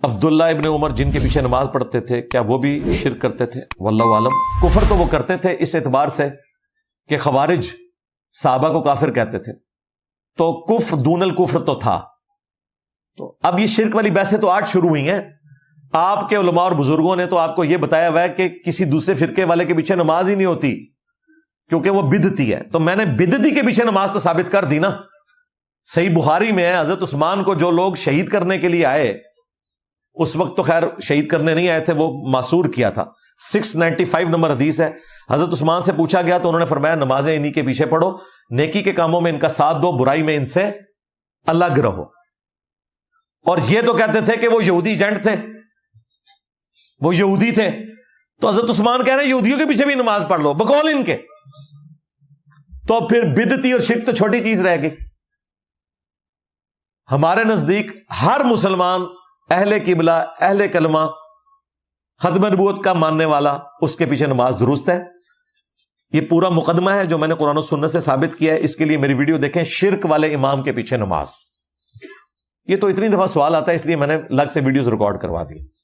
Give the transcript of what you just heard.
عبداللہ ابن عمر جن کے پیچھے نماز پڑھتے تھے کیا وہ بھی شرک کرتے تھے؟ واللہ عالم۔ کفر تو وہ کرتے تھے اس اعتبار سے کہ خوارج صحابہ کو کافر کہتے تھے، تو کفر دون الکفر تو تھا۔ تو اب یہ شرک والی بحثیں تو آج شروع ہوئی ہیں۔ آپ کے علماء اور بزرگوں نے تو آپ کو یہ بتایا ہوا ہے کہ کسی دوسرے فرقے والے کے پیچھے نماز ہی نہیں ہوتی کیونکہ وہ بدعتی ہے۔ تو میں نے بدعتی کے پیچھے نماز تو ثابت کر دی نا۔ صحیح بخاری میں ہے حضرت عثمان کو جو لوگ شہید کرنے کے لیے آئے، اس وقت تو خیر شہید کرنے نہیں آئے تھے، وہ معصور کیا تھا، 695 نمبر حدیث ہے۔ حضرت عثمان سے پوچھا گیا تو انہوں نے فرمایا نمازیں انہی کے پیچھے پڑھو، نیکی کے کاموں میں ان کا ساتھ دو، برائی میں ان سے الگ رہو۔ اور یہ تو کہتے تھے کہ وہ یہودی ایجنٹ تھے، وہ یہودی تھے، تو حضرت عثمان کہہ رہے ہیں یہودیوں کے پیچھے بھی نماز پڑھ لو بقول ان کے۔ تو پھر بدعتی اور شرک تو چھوٹی چیز رہ گئی۔ ہمارے نزدیک ہر مسلمان اہل قبلہ، اہل کلمہ، ختم نبوت کا ماننے والا، اس کے پیچھے نماز درست ہے۔ یہ پورا مقدمہ ہے جو میں نے قرآن و سنت سے ثابت کیا ہے۔ اس کے لیے میری ویڈیو دیکھیں، شرک والے امام کے پیچھے نماز۔ یہ تو اتنی دفعہ سوال آتا ہے اس لیے میں نے الگ سے ویڈیوز ریکارڈ کروا دی۔